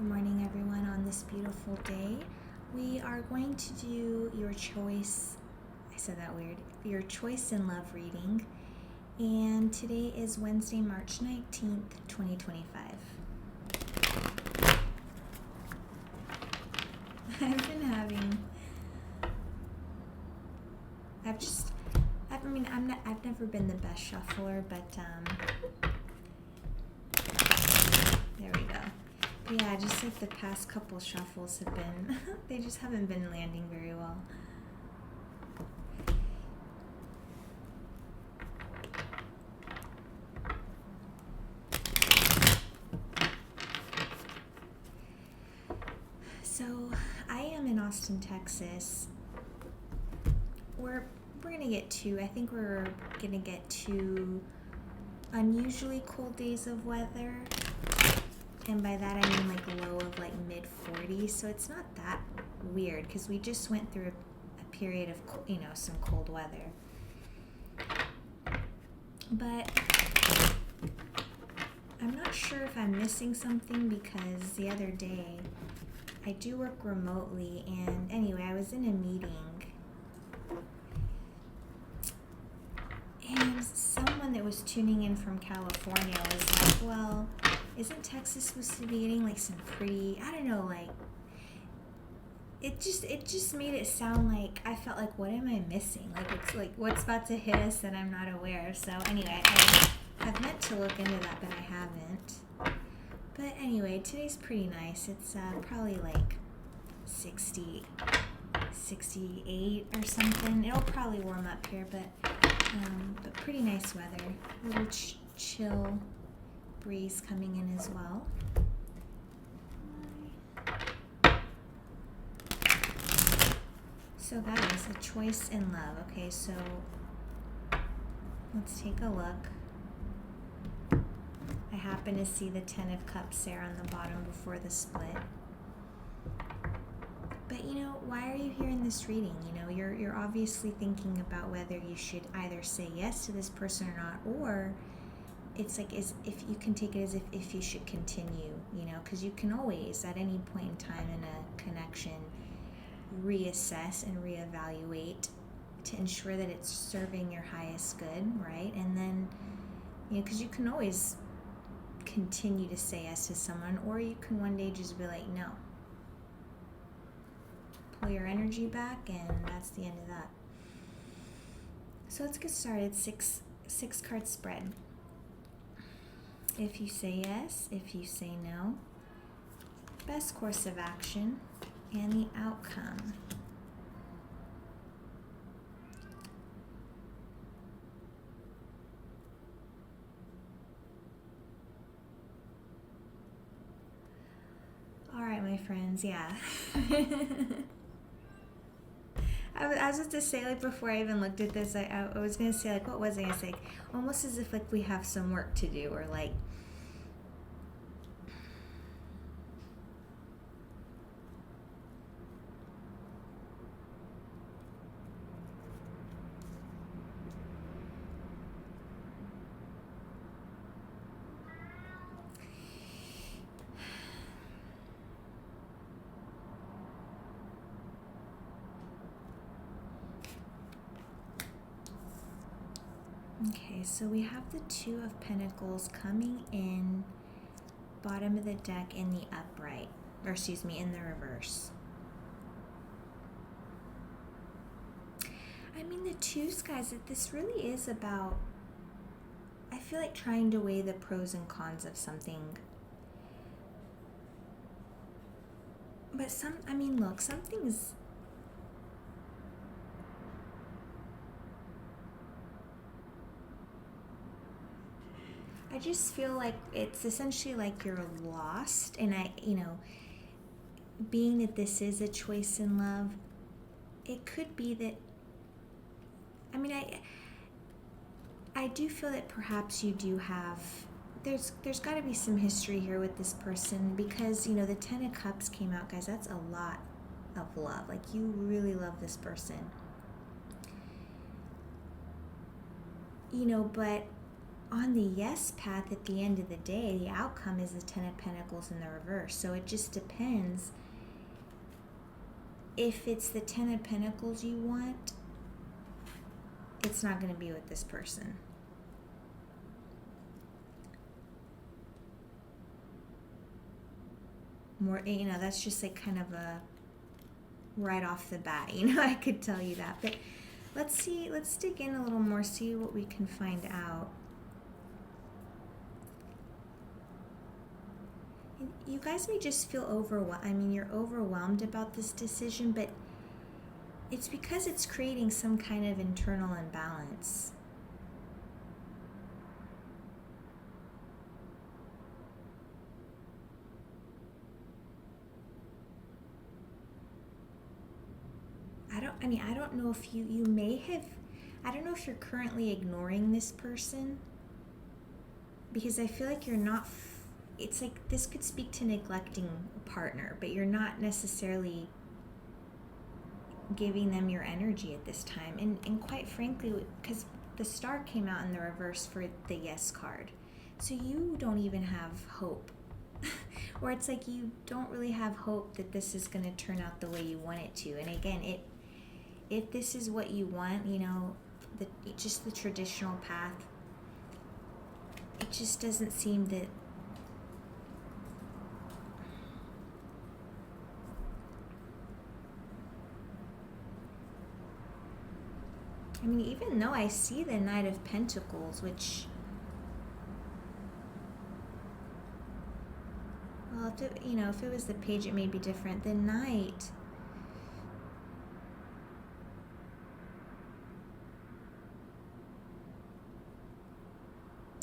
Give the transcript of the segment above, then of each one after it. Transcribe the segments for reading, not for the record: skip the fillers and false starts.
Good morning, everyone, on this beautiful day. We are going to do your choice. I said that weird. Your choice in love reading. And today is Wednesday, March 19th, 2025. I've never been the best shuffler, but there we go. But yeah, just like the past couple shuffles have been, they just haven't been landing very well. So I am in Austin, Texas. We're gonna get we're gonna get 2 unusually cold days of weather. And by that I mean like a low of like mid 40s, so it's not that weird because we just went through a period of some cold weather. But I'm not sure if I'm missing something because the other day I do work remotely, and anyway, I was in a meeting and someone that was tuning in from California was like, well, isn't Texas supposed to be getting like some pretty, I don't know, like it just made it sound like I felt like, what am I missing? Like it's like what's about to hit us that I'm not aware of. So anyway, I've meant to look into that, but I haven't. But anyway, today's pretty nice. It's probably like 60, 68 or something. It'll probably warm up here, but pretty nice weather. A little chill breeze coming in as well. So guys, a choice in love. Okay, so let's take a look. I happen to see the 10 of Cups there on the bottom before the split. But why are you here in this reading? You're obviously thinking about whether you should either say yes to this person or not, or it's like as if you can take it as if you should continue, because you can always at any point in time in a connection reassess and reevaluate to ensure that it's serving your highest good, right? And then, because you can always continue to say yes to someone, or you can one day just be like, no. Pull your energy back, and that's the end of that. So let's get started. Six card spread. If you say yes, if you say no, best course of action, and the outcome. All right, my friends, yeah. I was just to say, like, before I even looked at this, I was going to say, like, what was I going to say? Almost as if, like, we have some work to do, or, like, okay, so we have the 2 of Pentacles coming in bottom of the deck in the upright, or excuse me, in the reverse. I mean, the 2s, guys, this really is about, I feel like trying to weigh the pros and cons of something. But something's, I just feel like it's essentially like you're lost, and being that this is a choice in love, it could be that, I do feel that perhaps you do have, there's got to be some history here with this person, because, the 10 of Cups came out, guys. That's a lot of love. Like, you really love this person. But on the yes path, at the end of the day, the outcome is the Ten of Pentacles in the reverse. So it just depends. If it's the Ten of Pentacles you want, it's not going to be with this person. More, that's just like kind of a right off the bat, I could tell you that. But let's dig in a little more, see what we can find out. You guys may just feel overwhelmed. I mean, you're overwhelmed about this decision, but it's because it's creating some kind of internal imbalance. I don't know if you may have, I don't know if you're currently ignoring this person, because I feel like you're not, it's like this could speak to neglecting a partner, but you're not necessarily giving them your energy at this time. And quite frankly, because the Star came out in the reverse for the yes card, so you don't even have hope. Or it's like you don't really have hope that this is going to turn out the way you want it to. And again, if this is what you want, just the traditional path, it just doesn't seem that even though I see the Knight of Pentacles, which, well, if it was the Page, it may be different. The Knight,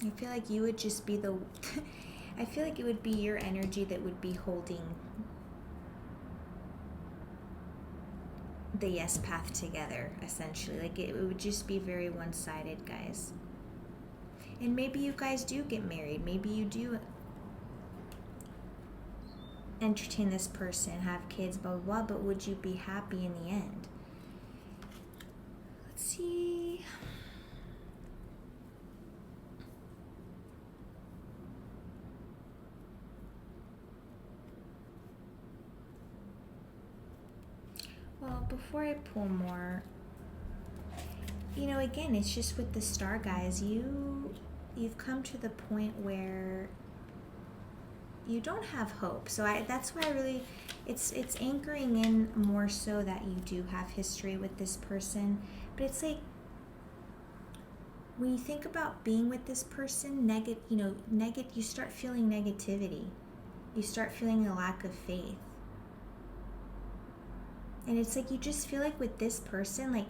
I feel like you would just be I feel like it would be your energy that would be holding the yes path together, essentially. Like it would just be very one-sided, guys. And maybe you guys do get married. Maybe you do entertain this person, have kids, blah, blah, blah, but would you be happy in the end? Let's see. Well, before I pull more, again, it's just with the Star, guys, you've come to the point where you don't have hope. So that's why I really, it's anchoring in more so that you do have history with this person. But it's like, when you think about being with this person, you start feeling negativity. You start feeling a lack of faith. And it's like you just feel like with this person, like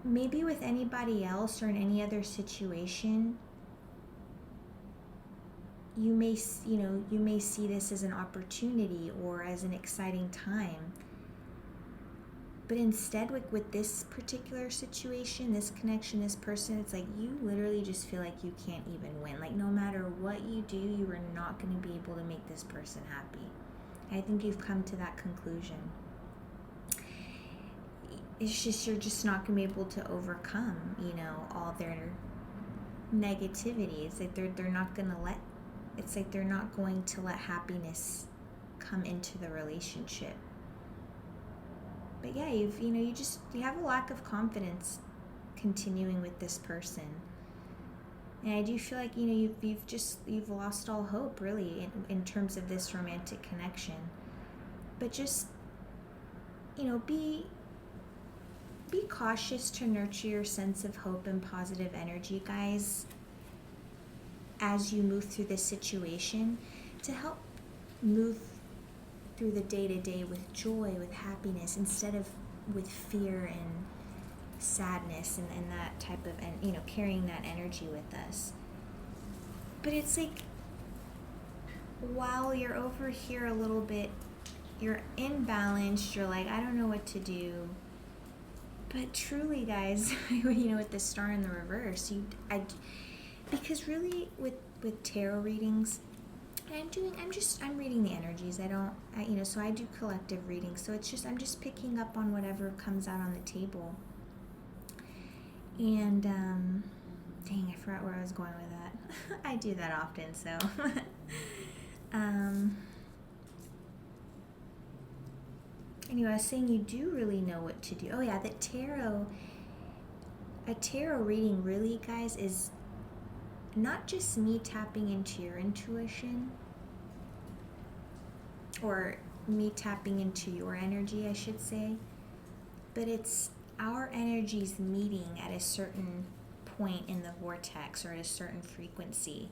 maybe with anybody else or in any other situation, you may see this as an opportunity or as an exciting time. But instead, with this particular situation, this connection, this person, it's like you literally just feel like you can't even win. Like no matter what you do, you are not going to be able to make this person happy. I think you've come to that conclusion. It's just you're just not going to be able to overcome, all their negativity. It's like they're not going to let. It's like they're not going to let happiness come into the relationship. But yeah, you have a lack of confidence continuing with this person. And I do feel like, you've lost all hope really in terms of this romantic connection. But just, be cautious to nurture your sense of hope and positive energy, guys, as you move through this situation, to help move through the day-to-day with joy, with happiness, instead of with fear and sadness and that type of, and carrying that energy with us. But it's like, while you're over here a little bit, you're imbalanced, you're like, I don't know what to do. But truly, guys, with the Star in the reverse, because really with tarot readings, I'm reading the energies. So I do collective readings. So it's just, I'm just picking up on whatever comes out on the table. And Dang, I forgot where I was going with that. I do that often, so. Anyway, I was saying you do really know what to do. Oh yeah, a tarot reading really, guys, is not just me tapping into your intuition, or me tapping into your energy, I should say, but it's our energies meeting at a certain point in the vortex or at a certain frequency.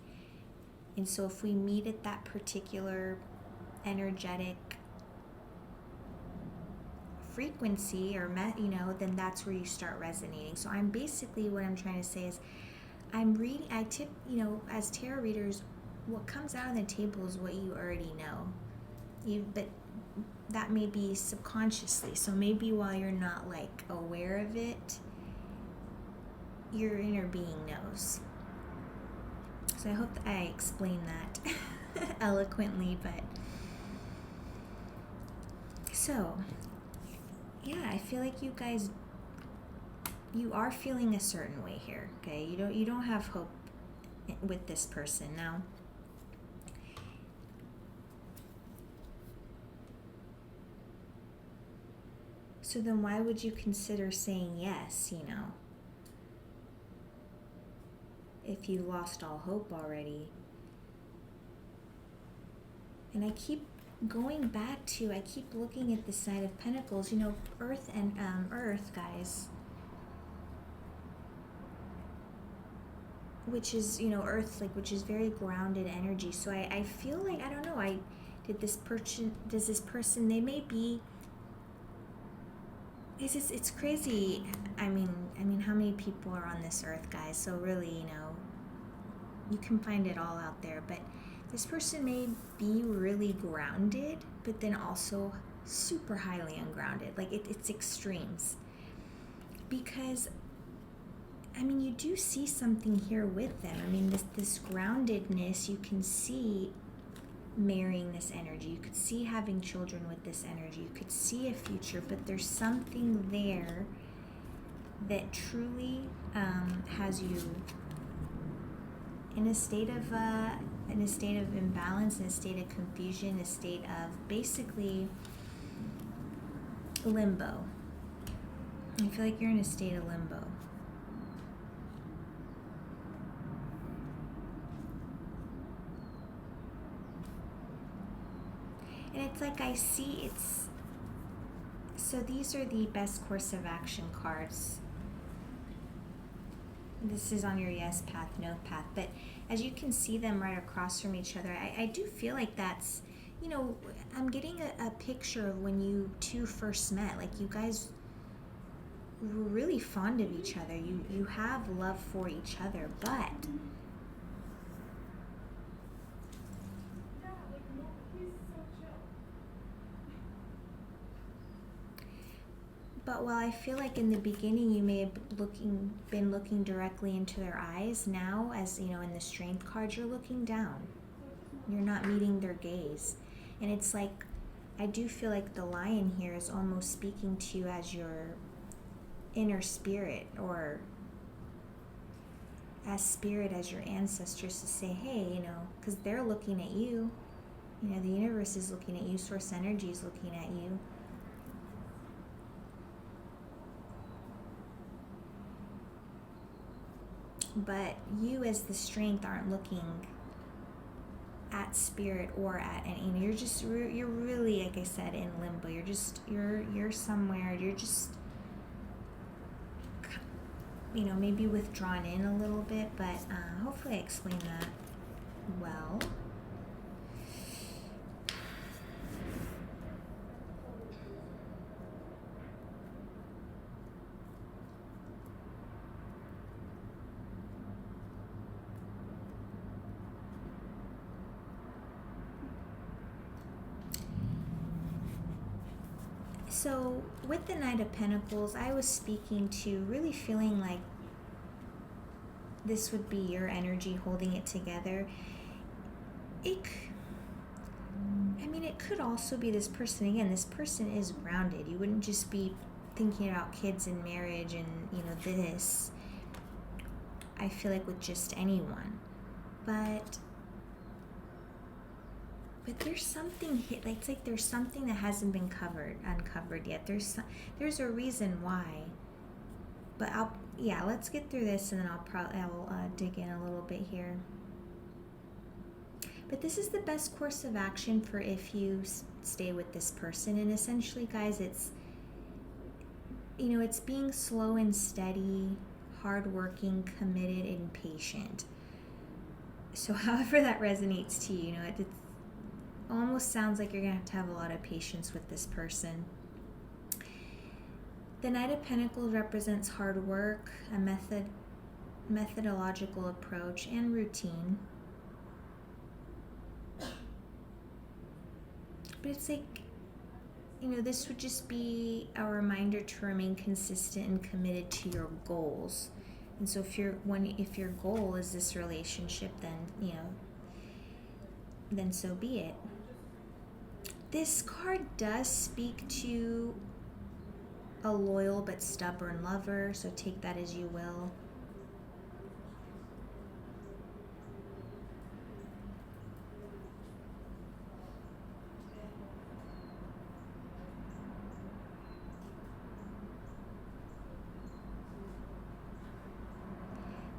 And so if we meet at that particular energetic frequency or then that's where you start resonating. So I'm basically, what I'm trying to say is, as tarot readers, what comes out on the table is what you already know. But that may be subconsciously. So maybe while you're not like aware of it, your inner being knows. So I hope that I explained that eloquently, but so yeah, I feel like you guys, you are feeling a certain way here, okay? You don't have hope with this person now. So then why would you consider saying yes, if you lost all hope already? And I keep going back to, I keep looking at the Side of Pentacles, Earth and Earth, guys, which is, Earth, like, which is very grounded energy. So I feel like, I don't know, does this person, they may be, it's crazy. I mean, how many people are on this earth, guys? So really, you can find it all out there, but this person may be really grounded, but then also super highly ungrounded. Like, it's extremes. Because, you do see something here with them. This groundedness, you can see marrying this energy. You could see having children with this energy. You could see a future, but there's something there that truly has you in a state of imbalance, in a state of confusion, a state of basically limbo. I feel like you're in a state of limbo. And it's like so these are the best course of action cards. This is on your yes path, no path. But as you can see them right across from each other, I do feel like that's, I'm getting a picture of when you two first met. Like, you guys were really fond of each other. You have love for each other, But while I feel like in the beginning you may have been looking directly into their eyes, now, as in the Strength card, you're looking down. You're not meeting their gaze. And it's like, I do feel like the Lion here is almost speaking to you as your inner spirit, or as spirit, as your ancestors, to say, hey, because they're looking at you. The universe is looking at you. Source energy is looking at you. But you, as the Strength, aren't looking at spirit or at any. You're really, like I said, in limbo. You're somewhere. You're just, maybe withdrawn in a little bit. But hopefully I explained that well. So with the Knight of Pentacles, I was speaking to really feeling like this would be your energy holding it together. It could also be this person. Again, this person is grounded. You wouldn't just be thinking about kids and marriage and, this. I feel like with just anyone. But there's something hit, like it's like there's something that hasn't been uncovered yet. There's a reason why. But let's get through this, and then I'll dig in a little bit here. But this is the best course of action for if you stay with this person. And essentially, guys, it's it's being slow and steady, hardworking, committed, and patient. So however that resonates to you, it almost sounds like you're going to have a lot of patience with this person. The Knight of Pentacles represents hard work, a methodological approach, and routine. But it's like, this would just be a reminder to remain consistent and committed to your goals. And so if your goal is this relationship, then, then so be it. This card does speak to a loyal but stubborn lover, so take that as you will.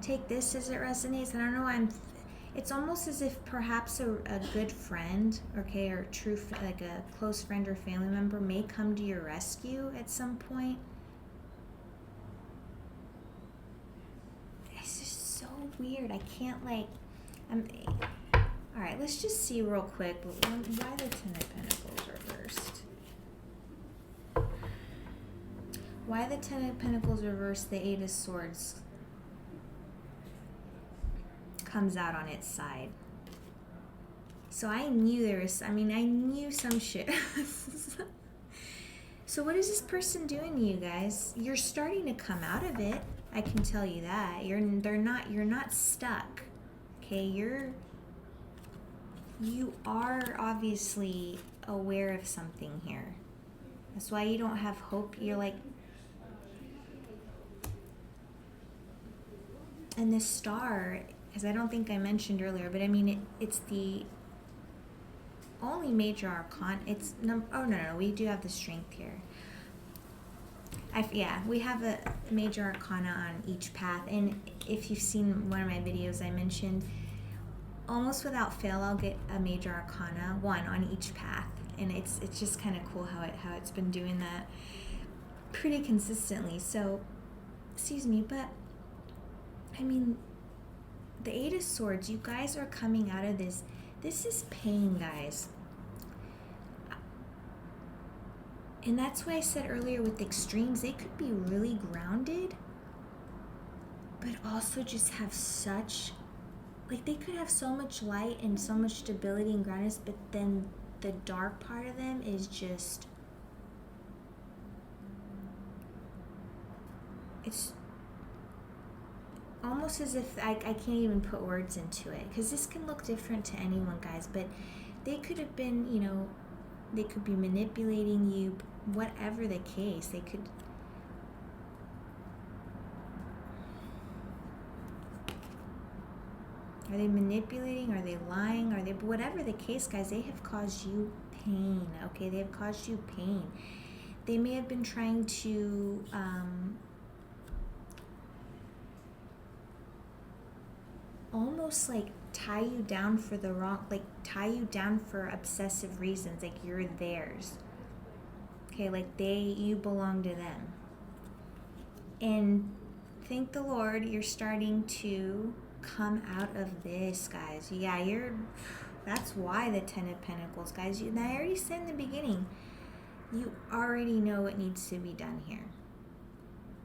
Take this as it resonates. I don't know, it's almost as if perhaps a good friend, okay, or true, like a close friend or family member may come to your rescue at some point. It's just so weird. I can't all right, let's just see real quick why the Ten of Pentacles reversed. Why the Ten of Pentacles reversed, the Eight of Swords comes out on its side. So I knew I knew some shit. So what is this person doing to you guys? You're starting to come out of it. I can tell you that. You're not stuck. Okay, you are obviously aware of something here. That's why you don't have hope. You're like, and this star, as I don't think I mentioned earlier, but it's the only major arcana. We do have the Strength here. We have a major arcana on each path, and if you've seen one of my videos, I mentioned almost without fail I'll get a major arcana, one on each path, and it's just kind of cool how it's been doing that pretty consistently. So, excuse me, but the Eight of Swords, you guys are coming out of this. This is pain, guys. And that's why I said earlier with extremes, they could be really grounded, but also just have they could have so much light and so much stability and groundedness, but then the dark part of them is just, it's almost as if I can't even put words into it, because this can look different to anyone, guys, but they could have been, they could be manipulating you, whatever the case. Are they manipulating? Are they lying? Whatever the case, guys, they have caused you pain, okay? They have caused you pain. They may have been trying to, almost like tie you down for obsessive reasons, like you're theirs. Okay, like you belong to them. And thank the Lord, you're starting to come out of this, guys. Yeah, that's why the Ten of Pentacles, guys. I already said in the beginning, you already know what needs to be done here.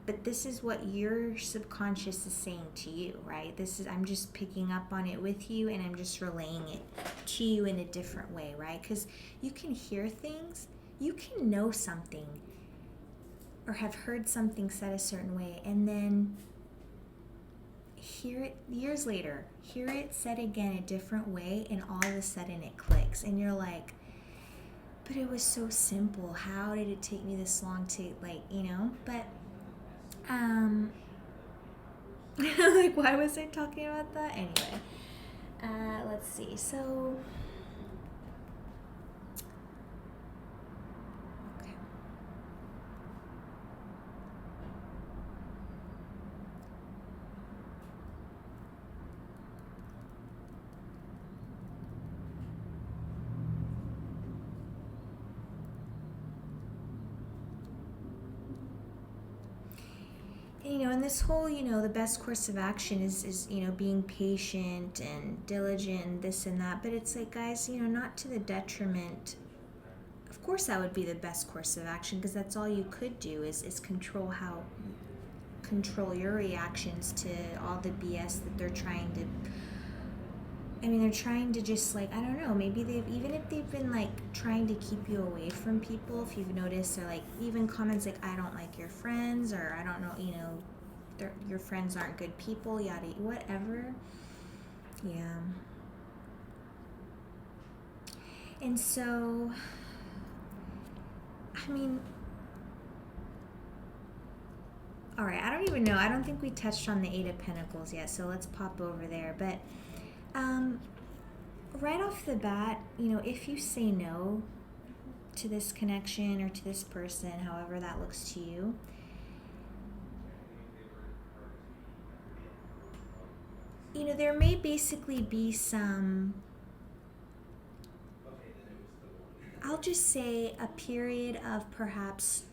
But this is what your subconscious is saying to you, right? I'm just picking up on it with you, and I'm just relaying it to you in a different way, right? Because you can hear things, you can know something, or have heard something said a certain way, and then hear it years later, hear it said again a different way, and all of a sudden it clicks, and you're like, but it was so simple. How did it take me this long to, but Like, why was I talking about that? Anyway, let's see. So, okay. And this whole, the best course of action is being patient and diligent and this and that. But it's like, guys, not to the detriment. Of course, that would be the best course of action because that's all you could do is control your reactions to all the BS that they're trying to. They're trying to just, like, I don't know, maybe even if they've been, like, trying to keep you away from people, if you've noticed, or, like, even comments like, I don't like your friends, or I don't know, your friends aren't good people, yada, whatever. Yeah. And so, all right, I don't even know. I don't think we touched on the Eight of Pentacles yet, so let's pop over there. But right off the bat, if you say no to this connection or to this person, however that looks to you, there may basically be some, I'll just say, a period of perhaps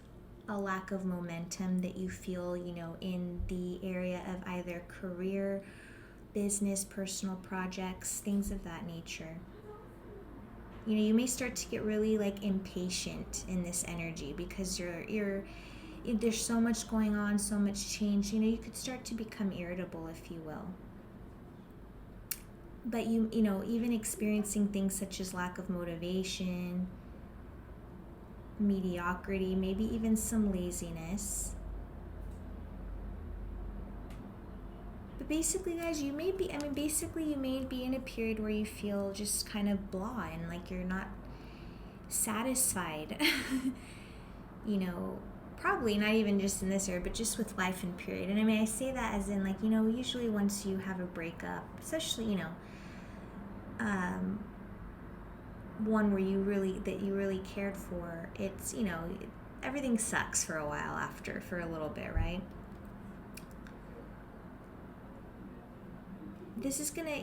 a lack of momentum that you feel, in the area of either career, business, personal projects, things of that nature. You may start to get really, like, impatient in this energy because there's so much going on, so much change. You could start to become irritable, if you will. But even experiencing things such as lack of motivation, mediocrity, maybe even some laziness. But basically, guys, you may be in a period where you feel just kind of blah and like you're not satisfied. Probably not even just in this area, but just with life and period. And I say that as in, like, usually once you have a breakup, especially, one where you really cared for, it's, everything sucks for a while for a little bit, right? This is gonna,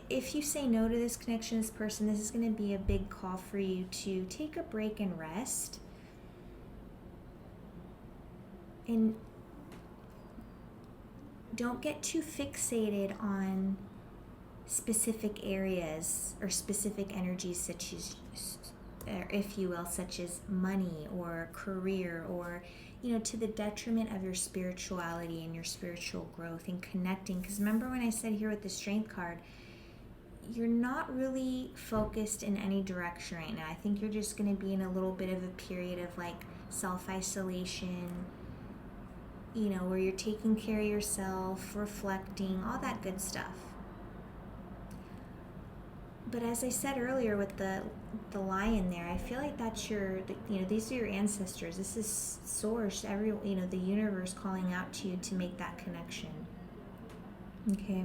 if you say no to this connection, this person, this is gonna be a big call for you to take a break and rest. And don't get too fixated on specific areas or specific energies, such as, if you will, such as money or career, or to the detriment of your spirituality and your spiritual growth and connecting. Because remember when I said here with the Strength card, you're not really focused in any direction right now. I think you're just going to be in a little bit of a period of, like, self-isolation, where you're taking care of yourself, reflecting, all that good stuff. But as I said earlier with the lion there, I feel like that's these are your ancestors. This is source, the universe calling out to you to make that connection. Okay.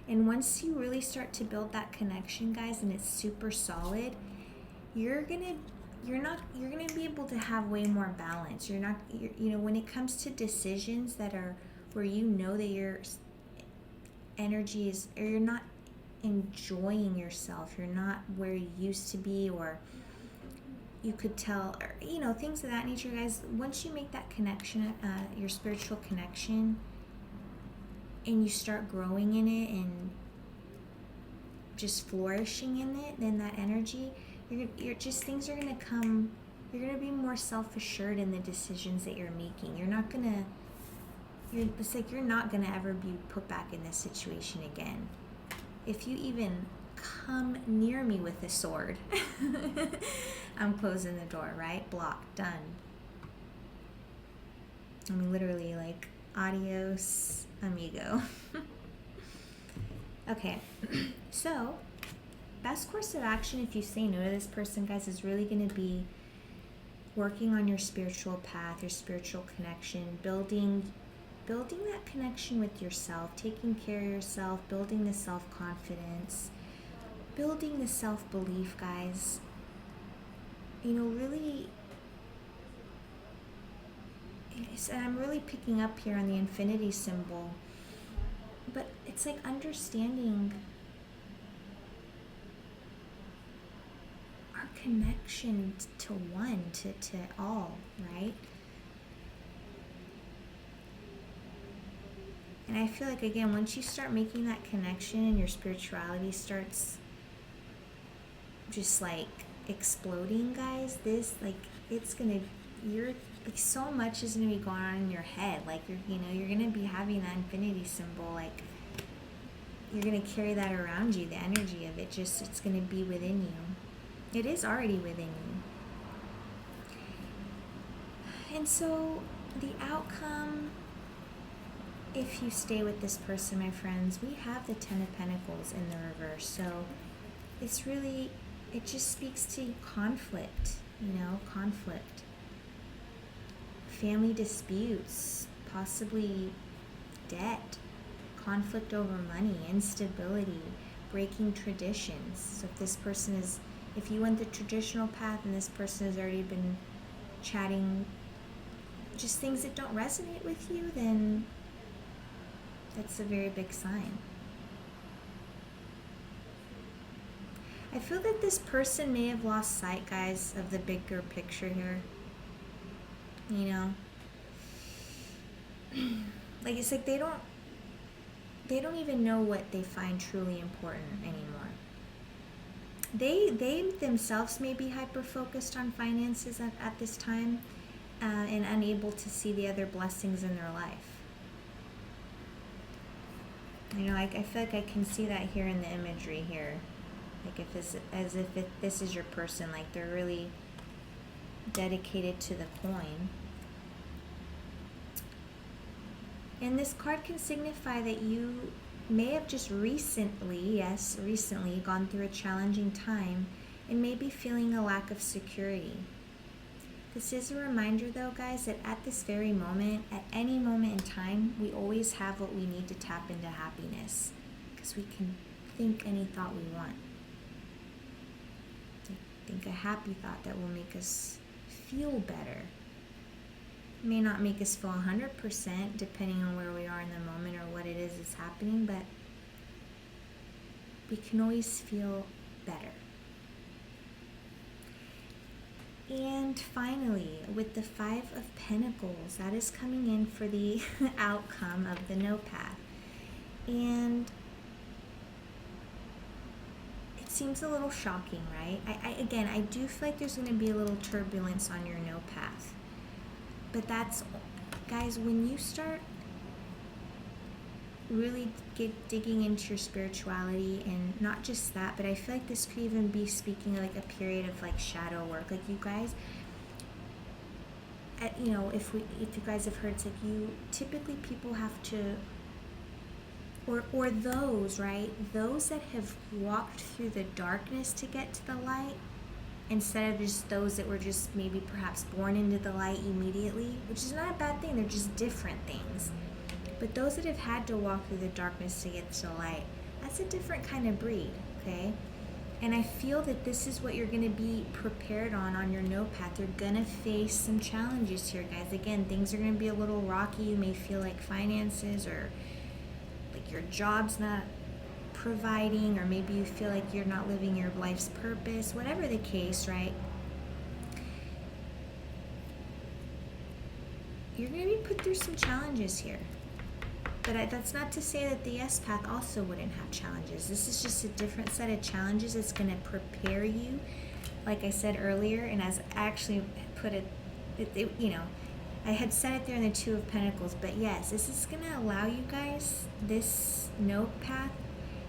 And once you really start to build that connection, guys, and it's super solid, you're gonna be able to have way more balance. When it comes to decisions that are where that your energy is, or you're not enjoying yourself, you're not where you used to be, or you could tell, or, things of that nature, guys. Once you make that connection, your spiritual connection, and you start growing in it and just flourishing in it, then that energy, things are going to come. You're going to be more self-assured in the decisions that you're making. It's like you're not going to ever be put back in this situation again. If you even come near me with a sword, I'm closing the door, right? Block, done. Literally, like, adios, amigo. Okay, so best course of action if you say no to this person, guys, is really going to be working on your spiritual path, your spiritual connection, building building that connection with yourself, taking care of yourself, building the self-confidence, building the self-belief, guys. Really, and I'm really picking up here on the infinity symbol, but it's like understanding our connection to one, to all, right? And I feel like, again, once you start making that connection and your spirituality starts just like exploding, guys, you're like, so much is gonna be going on in your head. Like, you're gonna be having that infinity symbol, like you're gonna carry that around you, the energy of it, it's gonna be within you. It is already within you. And so the outcome, if you stay with this person, my friends, we have the Ten of Pentacles in the reverse. So it just speaks to conflict, conflict. Family disputes, possibly debt, conflict over money, instability, breaking traditions. So if you went the traditional path and this person has already been chatting just things that don't resonate with you, then that's a very big sign. I feel that this person may have lost sight, guys, of the bigger picture here. Like, it's like they don't even know what they find truly important anymore. They themselves may be hyper-focused on finances at this time, and unable to see the other blessings in their life. I feel like I can see that here in the imagery here. Like, if this is your person, like they're really dedicated to the coin. And this card can signify that you may have just recently gone through a challenging time and may be feeling a lack of security. This is a reminder, though, guys, that at this very moment, at any moment in time, we always have what we need to tap into happiness, because we can think any thought we want. Think a happy thought that will make us feel better. It may not make us feel 100% depending on where we are in the moment or what it is that's happening, but we can always feel better. And finally, with the Five of Pentacles, that is coming in for the outcome of the no path. And it seems a little shocking, right? I do feel like there's going to be a little turbulence on your no path. But that's, guys, when you start really digging into your spirituality, and not just that, but I feel like this could even be speaking of like a period of like shadow work. Like, you guys, if you guys have heard, it's like typically people have to, or those, right? Those that have walked through the darkness to get to the light, instead of just those that were just maybe perhaps born into the light immediately, which is not a bad thing. They're just different things. But those that have had to walk through the darkness to get to the light, that's a different kind of breed, okay? And I feel that this is what you're going to be prepared on your no path. You're going to face some challenges here, guys. Again, things are going to be a little rocky. You may feel like finances, or like your job's not providing, or maybe you feel like you're not living your life's purpose. Whatever the case, right? You're going to be put through some challenges here. But that's not to say that the yes path also wouldn't have challenges. This is just a different set of challenges. It's going to prepare you, like I said earlier, and as I actually put it, I had said it there in the Two of Pentacles, but yes, this is going to allow you guys, this no path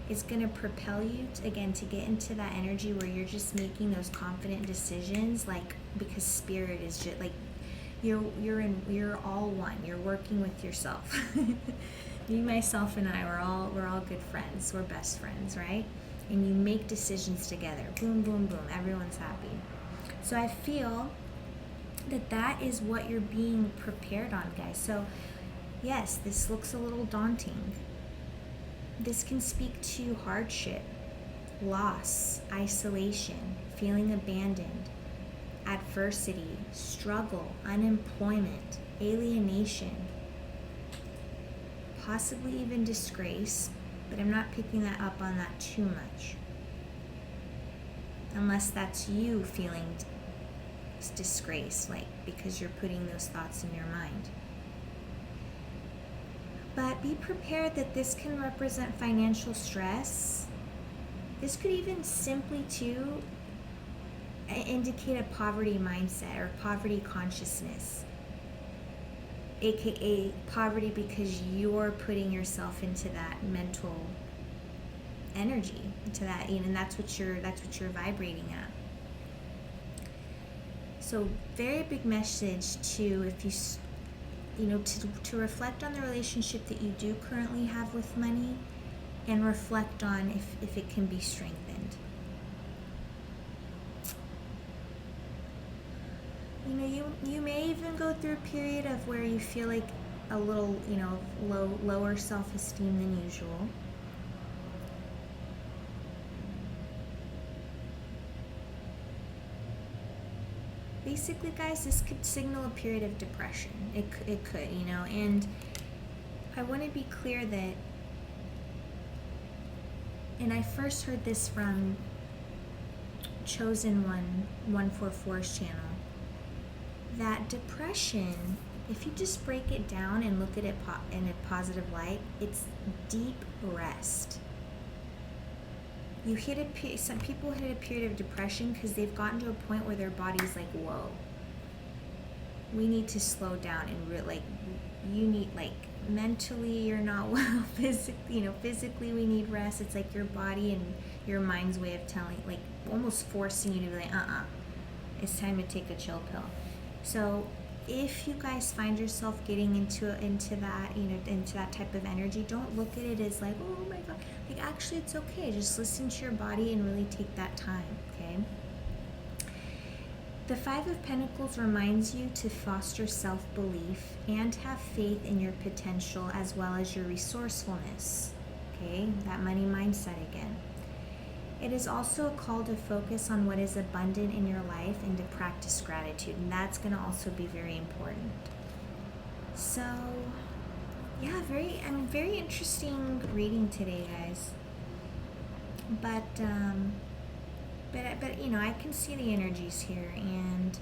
is going to propel you, to get into that energy where you're just making those confident decisions, like, because spirit is just like, you're all one. You're working with yourself. Me, myself, and I, we're all good friends. We're best friends, right? And you make decisions together. Boom, boom, boom. Everyone's happy. So I feel that is what you're being prepared on, guys. So Yes, this looks a little daunting. This can speak to hardship, loss, isolation, feeling abandoned, adversity, struggle, unemployment, alienation, possibly even disgrace, but I'm not picking that up on that too much. Unless that's you feeling disgrace, like because you're putting those thoughts in your mind. But be prepared that this can represent financial stress. This could even simply too indicate a poverty mindset or poverty consciousness, aka poverty because you're putting yourself into that mental energy, into that, and that's what you're vibrating at. So very big message to, if you to reflect on the relationship that you do currently have with money, and reflect on if it can be strengthened. You may even go through a period of where you feel like a little, lower self-esteem than usual. Basically, guys, this could signal a period of depression. It could, and I want to be clear that, and I first heard this from Chosen One 144's channel, that depression, if you just break it down and look at it in a positive light, it's deep rest. Some people hit a period of depression because they've gotten to a point where their body's like, whoa, we need to slow down, and you need, like, mentally you're not well, physically we need rest. It's like your body and your mind's way of telling, like, almost forcing you to be like, it's time to take a chill pill. So if you guys find yourself getting into that, into that type of energy, don't look at it as like, oh my god, like, actually it's okay. Just listen to your body and really take that time, okay? The Five of Pentacles reminds you to foster self-belief and have faith in your potential, as well as your resourcefulness, okay? That money mindset again. It is also a call to focus on what is abundant in your life and to practice gratitude, and that's going to also be very important. So, yeah, very interesting reading today, guys. But I can see the energies here, and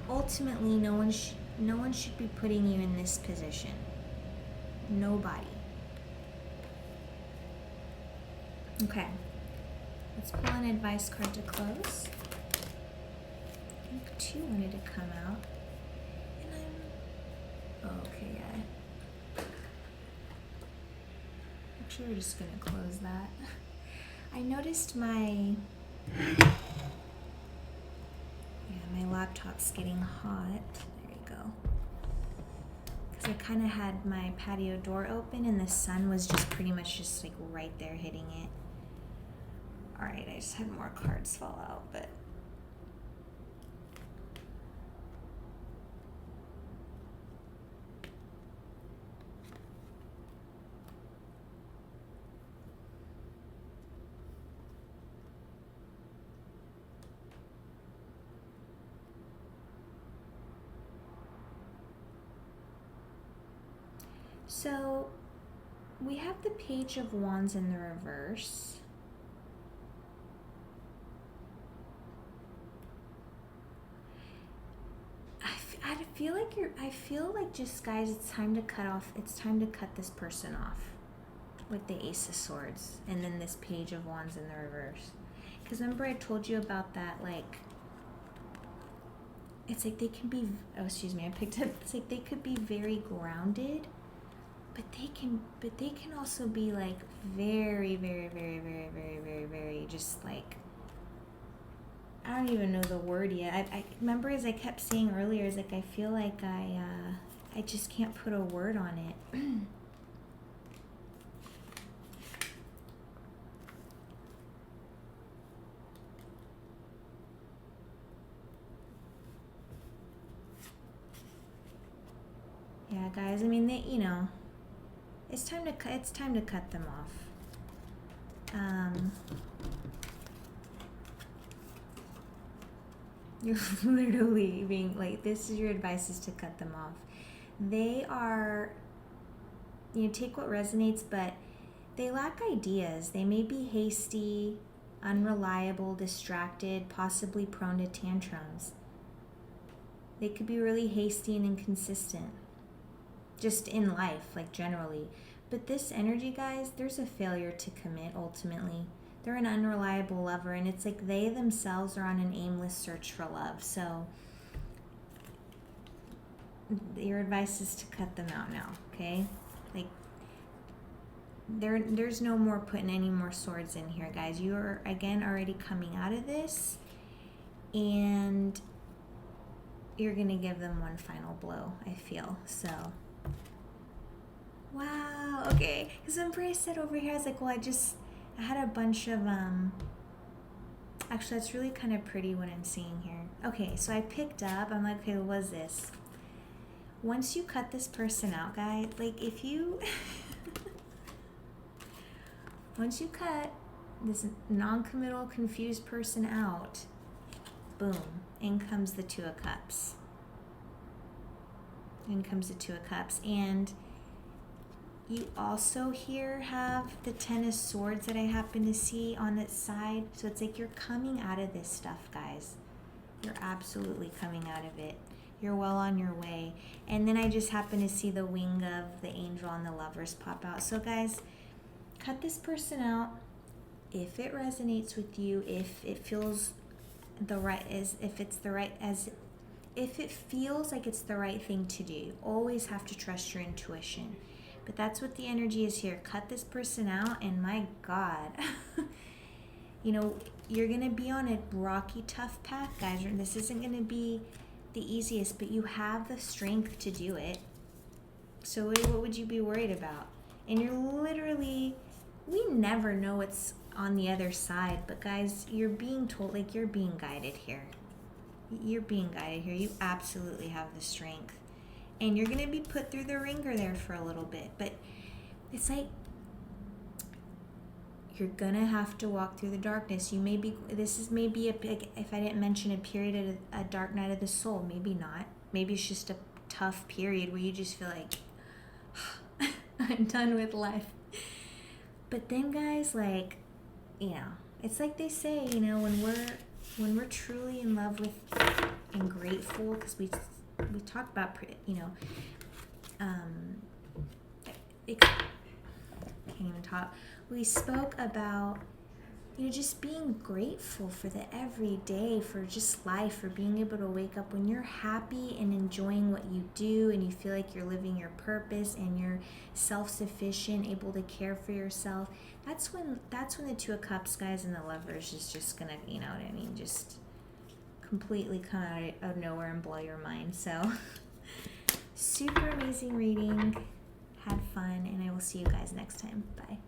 ultimately, no one should be putting you in this position. Nobody. Okay. Let's pull an advice card to close. I think two wanted to come out. And okay, yeah. Actually, we're just gonna close that. I noticed my laptop's getting hot. There you go. I kind of had my patio door open and the sun was just pretty much just like right there hitting it. Alright, I just had more cards fall out, but so we have the Page of Wands in the reverse. I feel like just, guys, it's time to cut this person off with the Ace of Swords and then this Page of Wands in the reverse. Because remember I told you about that, like, it's like they can be, it's like they could be very grounded, but they can also be like very, very, very, very, very, very, very, just like, I don't even know the word yet. I remember, as I kept saying earlier, is like I feel like I just can't put a word on it. guys. I mean, it's time to cut them off. You're literally being like, this is your advice, is to cut them off. They are, take what resonates, but they lack ideas. They may be hasty, unreliable, distracted, possibly prone to tantrums. They could be really hasty and inconsistent, just in life, like generally. But this energy, guys, there's a failure to commit ultimately. They're an unreliable lover, and it's like they themselves are on an aimless search for love. So your advice is to cut them out now, okay? Like, there's no more putting any more swords in here, guys. You are, again, already coming out of this, and you're going to give them one final blow, I feel. So, wow, okay. Because when Bray said over here, I was like, well, I had a bunch of, actually, that's really kind of pretty what I'm seeing here. Okay, so I picked up, I'm like, okay, what was this? Once you cut this person out, guys, like if you, once you cut this non-committal, confused person out, boom, in comes the Two of Cups. In comes the Two of Cups. And you also here have the Ten of Swords that I happen to see on its side. So it's like you're coming out of this stuff, guys. You're absolutely coming out of it. You're well on your way. And then I just happen to see the wing of the angel and the lovers pop out. So guys, cut this person out if it resonates with you, if it feels the right, if it feels like it's the right thing to do. You always have to trust your intuition. But that's what the energy is here. Cut this person out, and my God, you're going to be on a rocky, tough path, guys. This isn't going to be the easiest, but you have the strength to do it. So what would you be worried about? And you're literally, we never know what's on the other side, but guys, you're being told, like, you're being guided here. You're being guided here. You absolutely have the strength. And you're going to be put through the ringer there for a little bit. But it's like you're going to have to walk through the darkness. This is maybe, if I didn't mention a period, a dark night of the soul. Maybe not. Maybe it's just a tough period where you just feel like, I'm done with life. But then, guys, like, it's like they say, when we're truly in love with and grateful, because we talked about, I can't even talk. We spoke about, just being grateful for the everyday, for just life, for being able to wake up when you're happy and enjoying what you do, and you feel like you're living your purpose and you're self-sufficient, able to care for yourself. That's when the Two of Cups, guys, and the Lovers is just gonna, just completely come out of nowhere and blow your mind. So super amazing reading. Had fun, and I will see you guys next time. Bye.